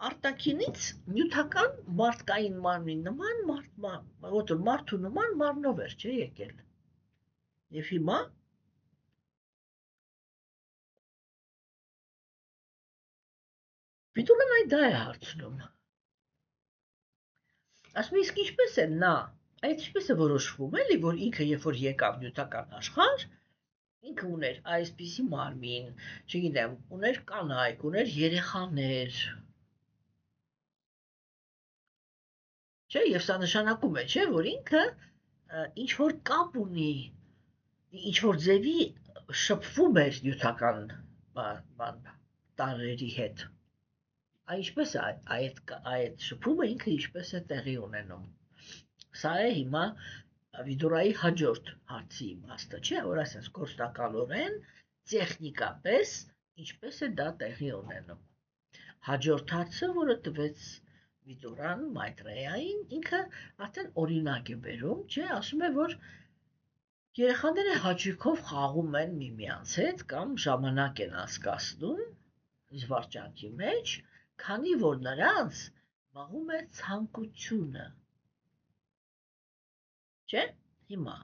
արտաքինից նյութական մարդկային մարմնի նման մարդու նման մարմնով էր, չէ՞, եկել։ Եվ հիմա Վիդորան այդ դա է հարցնում։ Ասում իսկ ինչպես է նա, այդ ինչպես է որոշվում էլի, որ ինքը երբ որ եկավ նյութական աշխարհ, ինքը ուներ այսպիսի մարմին, չգիտեմ, ուներ կանայք, ուներ երեխաներ։ Չէ, եւ սա նշանակում է, չէ, որ ինքը ինչ որ կապ ունի, ինչ որ ձևի շփվում էր նյութական տարրերի հետ։ Ինչպես է այդ շփումը ինքը ինչպես է տեղի ունենում։ Սա է հիմա Վիդորայի հաջորդ հարցի իմաստը, չէ, որ ասես գործնակալորեն, տեխնիկապես ինչպես է դա տեղի ունենում։ Հաջորդ հարցը, որը տվեց Վիդորան Մայտրեյային, ինքը արդեն օրինակ է բերում, չէ, ասում է, որ երեխաները հաճույքով խաղում են միմյանց հետ կամ ժամանակ են անցկացնում զվարճանքի մեջ, քանի որ նրանց մաղում է ցանկությունը։ Չէ՞, հիմա։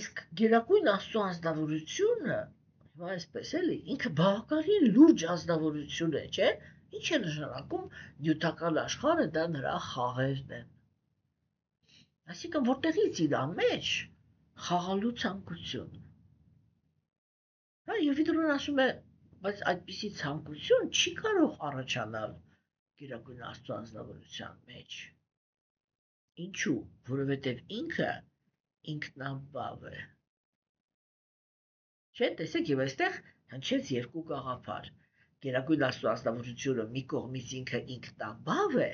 Իսկ Գերագույն Աստծո անձնավորությունը, հիմա այսպես էլի, ինքը բավականին լուրջ անձնավորություն է, չէ՞։ Ինչ է նշանակում նյութական աշխարհը դա նրա խաղերն են։ Այսինքն որտեղից իր մեջ խաղալու ցանկություն։ Հա, եւ Վիդորան ասում է, բայց այդպիսի ցանկություն չի կարող առաջանալ Գերագույն Աստծո անձնավորության մեջ։ Ինչու՞, որովհետև ինքը ինքնաբավ է։ Չէ՞, տեսեք, եւ այստեղ հնչեց երկու գաղափար։ Գերագույն Աստծո անձնավորությունը մի կողմից ինքը ինքնաբավ է,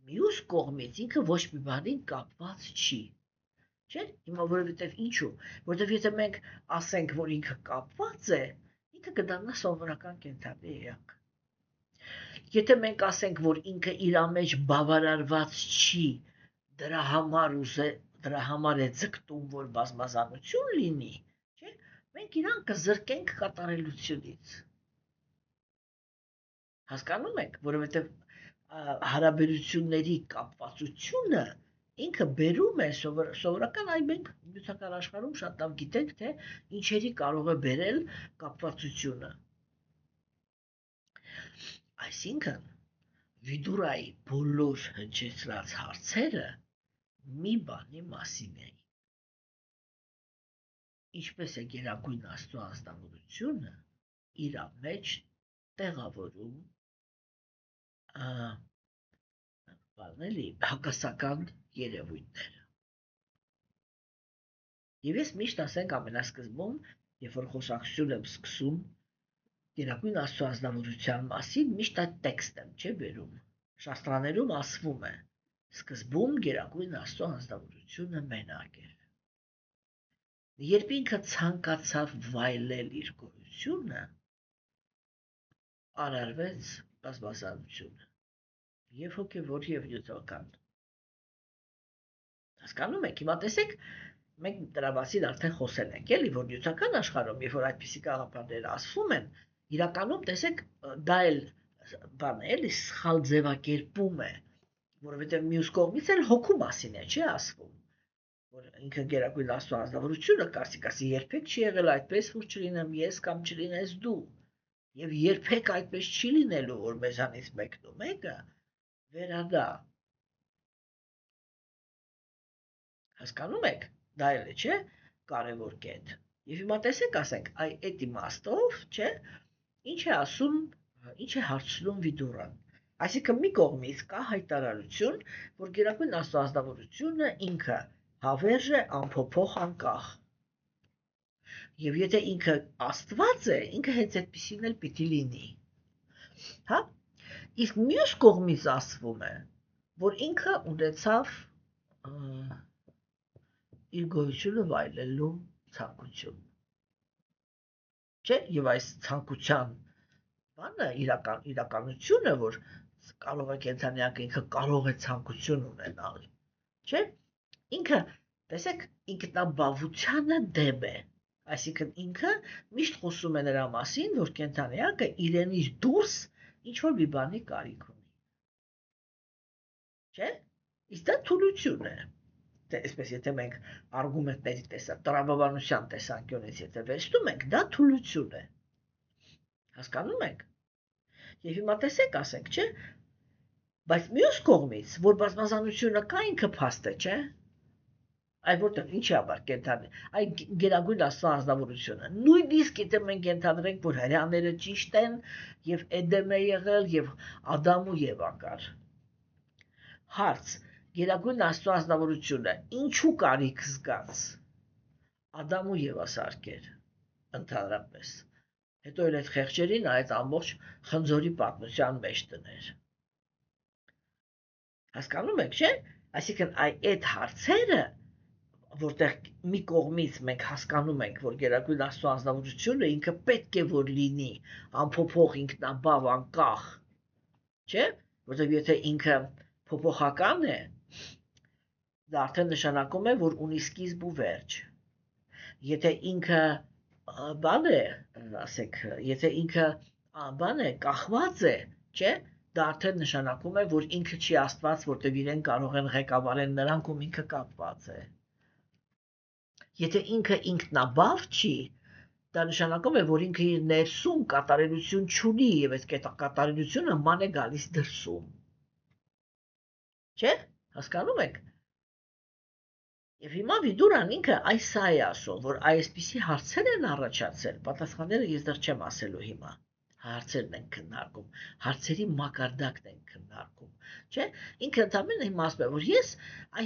մյուս կողմից ինքը ոչ մի բանին կապված չի։ Չէ՞, հիմա որովհետև ինչու, որովհետև եթե մենք ասենք, որ ինքը կապված է, ինքը կդառնա սովորական կենդանի էակ։ Եթե մենք ասենք, որ ինքը իր մեջ բավարարված չի, դրա համար է ձգտում, որ բազմազանություն լինի, չէ՞, մենք իրան կզրկենք կատարելությունից։ Հասկանում եք, որովհետև հարաբերությունների կապվածությունը ինքը բերում է սովորական այ մենք նյութական աշխարհում շատ լավ գիտենք, թե ինչերի կարող է բերել կապվածությունը։ Այսինքն Վիդուրայի բոլոր հնչեցրած հարցերը մի բանի մասին էին. ինչպես է գերագույն Աստծո անձնավորությունը իր մեջ տեղավորում հակասական երևույթները։ Եվ ես միշտ ասենք ամենասկզբում, երբ որ խոսակցություն եմ սկսում Գերագույն Աստծո անձնավորության մասին, միշտ այդ տեքստը եմ բերում։ Շաստրաներում ասվում է. սկզբում Գերագույն Աստծո անձնավորությունը մենակ էր։ Երբ ինքը ցանկացավ վայելել իր գոյությունը, արարվեց բազմազանությունը, եւ հոգեվոր եւ նյութական։ Հասկանում եք, հիմա տեսեք, մենք դրա մասին արդեն խոսել ենք, էլի, որ նյութական աշխարհում, երբ որ այդպիսի գաղափարներ ասվում են, իրականում տեսեք, դա էլ բան է, էլի, սխալ ձևակերպում է, որովհետեւ մյուս կողմից էլ հոգու մասին է, չի ասվում, որ ինքը Գերագույն Աստծո անձնավորությունը կարծիքասի երբեք չի եղել այդպես, որ չլինեմ ես կամ չլինես դու, եւ երբեք այդպես չի լինելու, որ մեզանից մեկն ու մեկը վերադա։ Հասկանում եք, դա էլ է, չէ, կարևոր կետ։ Եվ հիմա տեսեք, ասենք, այդ իմաստով, չէ, ինչ է ասում, ինչ է հարցնում Վիդուրան։ Այսինքն մի կողմից կա հայտարարություն, որ Գերագույն Աստծո անձնավորությունը ինքը հավերժ է, անփոփոխ, անկախ։ Եվ եթե ինքը Աստված է, ինքը հենց այդպեսին էլ պիտի լինի։ Հա? Իսկ մյուս կողմից ասվում է, որ ինքը ունեցավ իր գոյությունը վայելելու ցանկություն։ Չէ՞, եւ այս ցանկության բանը իրականությունը, որ կարող է կենթանիակը ինքը կարող է ցանկություն ունենալ, չէ՞։ Ինքը, տեսեք, ինքնաբավությանը դեմ է, այսինքն ինքը միշտ խոսում է նրա մասին, որ կենթանիակը իրենից դուրս ինչ-որ մի բանի կարիք ունի, չէ՞։ Իսկ դա թուլություն է, այսպես եթե մենք արգումենտների տրամաբանության տեսանկյունից եթե վերցնում ենք, դա թուլություն է, հասկանում եք։ Եվ հիմա տեսեք, ասենք, չէ, բայց մյուս կողմից, որ բազմազանությունը կա, ինքը փաստ է, չէ։ Այ որտեղ ինչի համար կենթանի, այ Գերագույն Աստծո անձնավորությունը։ Նույնիսկ եթե մենք ենթադրենք, որ հրեաները ճիշտ են, եւ Էդեմ է եղել, եւ Ադամ ու Եվա կար։ Հարց. Գերագույն Աստծո անձնավորությունը ինչու կարիք զգաց Ադամ ու Եվա սարքեր ընդհանրապես։ Հետո էլ այդ խեղճերին այդ ամբողջ խնձորի պատմության մեջ դներ։ Հասկանում եք, չէ՞։ Այսինքն այդ հարցերը, որտեղ մի կողմից մենք հասկանում ենք, որ Գերագույն Աստծո անձնավորությունը ինքը պետք է որ լինի անփոփոխ, ինքնաբավ, անկախ, չէ՞, որտեղ եթե ինքը փոփոխական է, դա արդեն նշանակում է, որ ունի սկիզբ ու վերջ։ Եթե ինքը բան է, ասեք, եթե ինքը բան է, կախված է, չէ՞, դա արդեն նշանակում է, որ ինքը չի Աստված, որտեղ իրեն կարող են ղեկավարել նրանք, ում ինքը կապված է։ Եթե ինքը ինքնաբավ չի, դա նշանակում է, որ ինքը իր ներսում կատարելություն չունի եւ այդ կատարելությունը ման է գալիս դրսում։ Չէ՞, հասկանում եք։ Եվ հիմա Վիդուրան ինքը այս է ասում, որ այսպիսի հարցեր են առաջացել, պատասխանները ես դեռ չեմ ասելու հիմա։ Հարցերն են քննարկում, հարցերի մակարդակն են քննարկում, չէ՞։ Ինքը ընդամենը հիմա ասում է, որ ես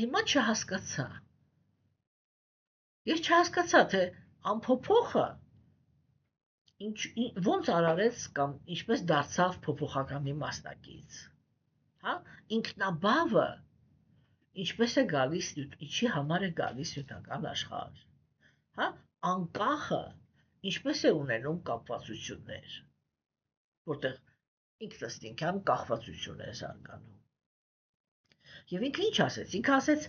հիմա չհասկացա։ Ես չհասկացա, թե անփոփոխը ոնց արարեց կամ ինչպես դարձավ փոփոխականի մասնակից։ Հա, ինքնաբավը ինչպես է գալիս, ինչի համար է գալիս նյութական աշխարհ, հա, անկախը ինչպես է ունենում կապվածություններ, որտեղ ինքնըստինքյան կախվածություն է զարգանում։ Եվ ինքը ինչ ասեց, ինքը ասեց,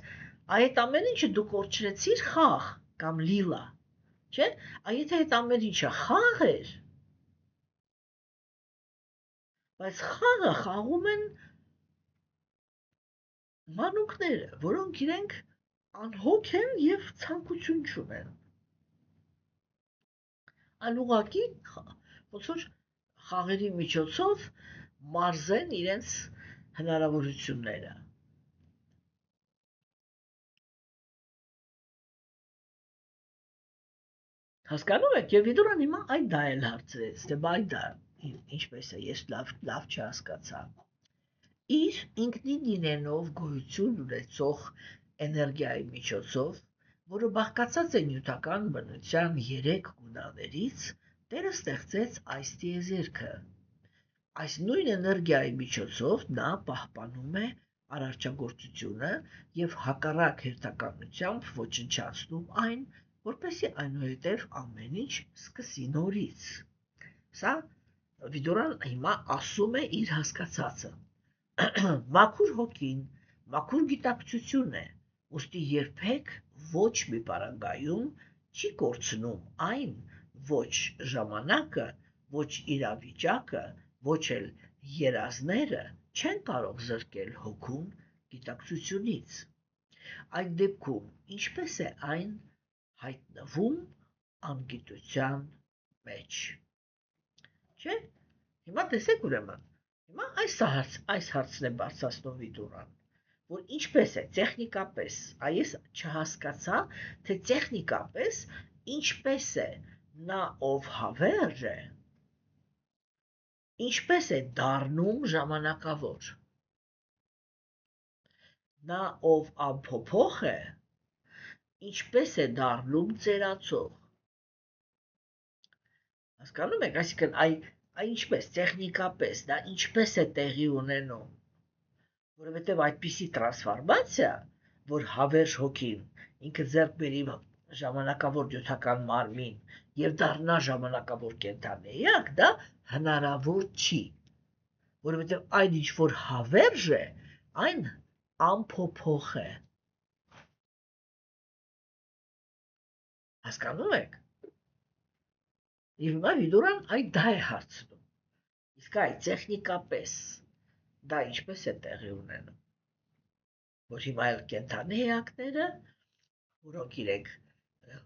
այդ ամեն ինչը դու կորչրեցիր խաղ կամ լիլա, չէ, եթե այդ ամեն ինչը խաղ էր, բայց խաղը խաղում են մանուկները, որոնք իրենք անհոգ են եւ ցանկություն չունեն։ Անուղակի ոնց որ խաղերի միջոցով մարզեն իրենց հնարավորությունները։ Հասկանում եք, եւ Վիդորան հիմա այդ դա էլ հարցրեց, թե բայ դա ինչպես է, ես լավ չհասկացա։ Իր ինքնին իրենով գոյություն ունեցող էներգիայի միջոցով, որը բաղկացած է նյութական բնության 3 գունաներից, Տերը ստեղծեց այս տիեզերքը։ Այս նույն էներգիայի միջոցով նա պահպանում է արարչագործությունը եւ հակառակ հերթականությամբ ոչնչացնում այն, որպեսզի այնուհետև ամեն ինչ սկսի նորից։ Սա Վիդորան հիմա ասում է իր հասկացածը։ Մաքուր հոգին, մաքուր գիտակցություն է, ուստի երբեք ոչ մի պարագայում չի կորցնում այն, ոչ ժամանակը, ոչ իրավիճակը, ոչ էլ երազները չեն կարող զրկել հոգուն գիտակցությունից։ Այդ դեպքում ինչպես է այն հայտնվում անգիտության մեջ։ Չէ՞։ Հիմա տեսեք ուրեմն, հիմա այս հարցն է բարձրացնում Վիդորան, որ ինչպես է տեխնիկապես, ես չհասկացա, թե տեխնիկապես ինչպես է նա ով հավերժ է, ինչպես է դառնում ժամանակավոր։ Նա ով անփոփոխ է, ինչպես է դառնում ծերացող։ Հասկանում եք, այսինքն ինչպես տեխնիկապես դա ինչպես է տեղի ունենում, որովհետև այդպիսի տրանսֆորմացիա, որ հավերժ հոգին ինքը ձեռք բերի ժամանակավոր նյութական մարմին եւ դառնա ժամանակավոր կենդանիակ, դա հնարավոր չի, որովհետև այն ինչ որ հավերժ է, այն անփոփոխ է։ Հասկանում եք։ Եվ հիմա Վիդորան այդ դա է հարցնում։ Իսկ այդ տեխնիկապես դա ինչպես է տեղի ունենում։ Որ հիմա էլ կենդանի էակները, որոնք իրենք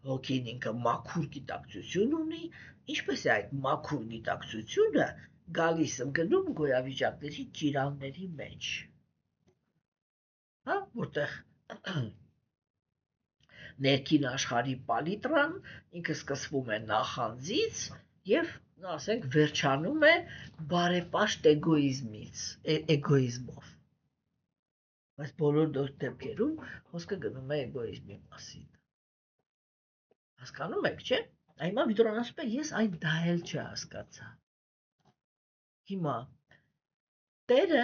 հոգին ինքը մաքուր գիտակցություն ունի, ինչպես է այդ մաքուր գիտակցությունը գալիս ընկնում գոյավիճակների ճիրանների մեջ։ Հա, որտեղ ներքին աշխարհի պալիտրան ինքը սկսվում է նախանձից եւ ասենք վերջանում է բարեպաշտ էգոիզմով։ Բայց բոլոր դեպքերում խոսքը գնում է էգոիզմի մասին։ Հասկանում եք, չէ՞։ Հիմա Վիդորան ասում է, ես այդ դա էլ չհասկացա։ Հիմա Տերը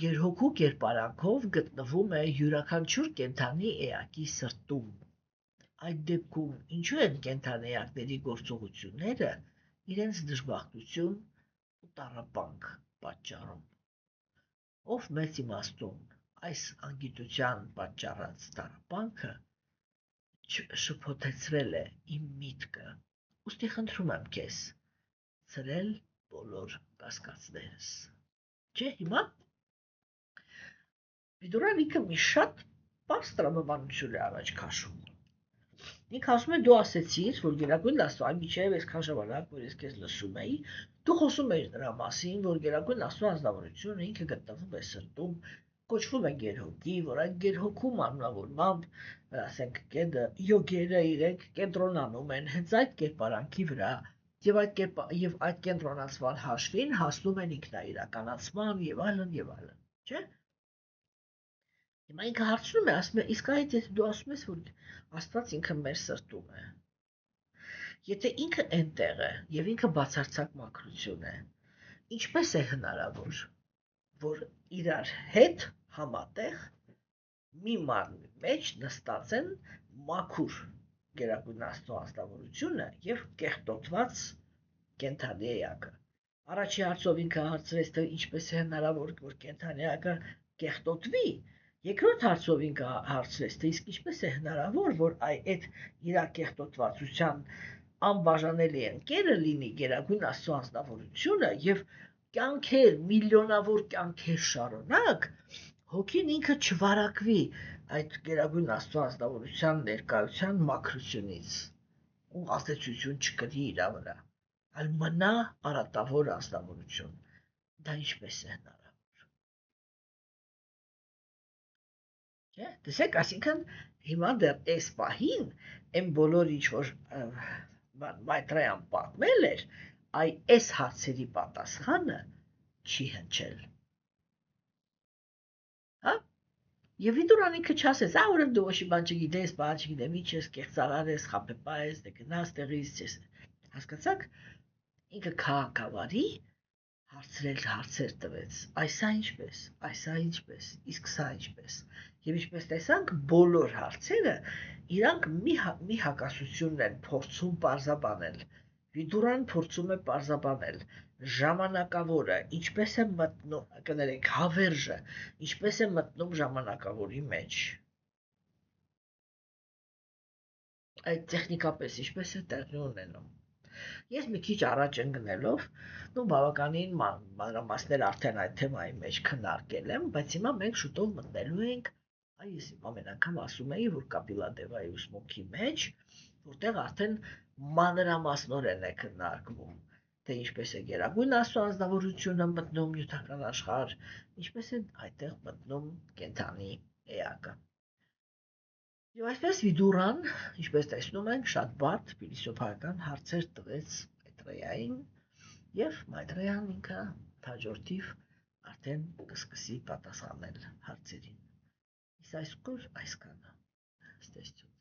գերհոգու կերպարանքով գտնվում է յուրաքանչյուր կենդանի էակի սրտում։ Այդ դեպքում ինչու են կենդանեակների գործողությունները իրենց դժբախտություն ու տառապանք պատճառում։ Ով մեծ իմաստուն այս անգիտության պատճառած տառապանքը շփոթեցրել է իմ միտքը, ուստի խնդրում եմ քեզ ցրել բոլոր կասկածներս։ Չէ՞ հիմա Վիդորան ինքը մի շատ բարձ տրամաբանություն է առաջ քաշում։ Ինքը ասում է դու ասեցիր, որ Գերագույն Աստծո այնմիջև այսքան ժամանակ, որ ես քեզ լսում էի, դու խոսում էիր նրա մասին, որ Գերագույն Աստծո անձնավորությունը ինքը գտնվում է սրտում, կոչվում է գերհոգի, որ այդ գերհոգում անունավորմամբ, ասենք, յոգերը իրենք կենտրոնանում են հենց այդ կերպարանքի վրա, եւ այդ կենտրոնացման հաշվին հասնում են ինքնաիրականացման եւ այլն, չէ՞։ Հիմա ինքը հարցնում է, ասում է, իսկ այդ եթե դու ասում ես, որ Աստված ինքը մեր սրտում է, եթե ինքը այնտեղ է եւ ինքը բացարձակ մաքրություն է, ինչպես է հնարավոր, որ իրար հետ համատեղ մի մարմնի մեջ նստած են մաքուր Գերագույն Աստծո անձնավորությունը եւ կեղտոտված կենդանի էակը։ Առաջի հարցով ինքը հարցրեց, թե ինչպես է հնարավոր, որ կենդանի էակը կեղտոտվի։ Երկրորդ հարցով ինքը հարցրեց, թե իսկ ինչպես է հնարավոր, որ այդ իր կեղտոտվածության անբաժանելի ընկերը լինի Գերագույն Աստծո անձնավորությունը եւ կյանքեր, միլիոնավոր կյանքեր շարունակ հոգին ինքը չվարակվի այդ Գերագույն Աստծո անձնավորության ներկայության մաքրությունից ու ազդեցություն չկրի իր վրա, այլ մնա արատավոր անձնավորություն։ Դա ինչպես է հնարավոր։ Չէ՞։ Տեսեք, այսինքն հիմա դեռ այս պահին այն բոլոր ինչ որ Մայտրեյան պատմել էր, այս հարցերի պատասխանը չի հնչել։ Հա։ Եվ Վիդուրան ինքը չասեց, ուրեմն դու ոչի բան չգիտես, բան չգիտեմ, ինչ ես, կեղծարար ես, խաբեբա ես, դե գնաս տեղից ես։ Հասկացաք, ինքը քաղաքավարի հարցեր տվեց, այսա ինչպես, այսա ինչպես, իսկ սա ինչպես։ Եվ ինչպես տեսանք, բոլոր հարցերը իրանք մի հակասությունն են փորձում պարզաբանել։ Վիդուրան փորձում է պարզաբանել ժամանակավորը, ինչպես է մտնում, կներեք, հավերժը, ինչպես է մտնում ժամանակավորի մեջ։ Այդ տեխնիկապես ինչպես է տեղի ունենում։ Ես մի քիչ առաջ ընկնելով, բավականին մանրամասներ արդեն այդ թեմայի մեջ քննարկել եմ, բայց հիմա մենք շուտով մտնելու ենք, ես ամեն անգամ ասում էի, որ Կապիլադևայի ուսմունքի մեջ, որտեղ արդեն մանրամասնորեն է քննարկվում, թե ինչպես է Գերագույն Աստծո անձնավորությունը մտնում նյութական աշխարհ, ինչպես է այդտեղ մտնում կենդանի էակը։ Եվ այսպես Վիդուրան, ինչպես տեսնում ենք, շատ բարդ փիլիսոփայական հարցեր տվեց Մայտրեյային, եւ Մայտրեյան ինքը հաջորդիվ արդեն կսկսի պատասխանել հարցերին։ Իսկ այսքան այսքանը։ Ստեսություն։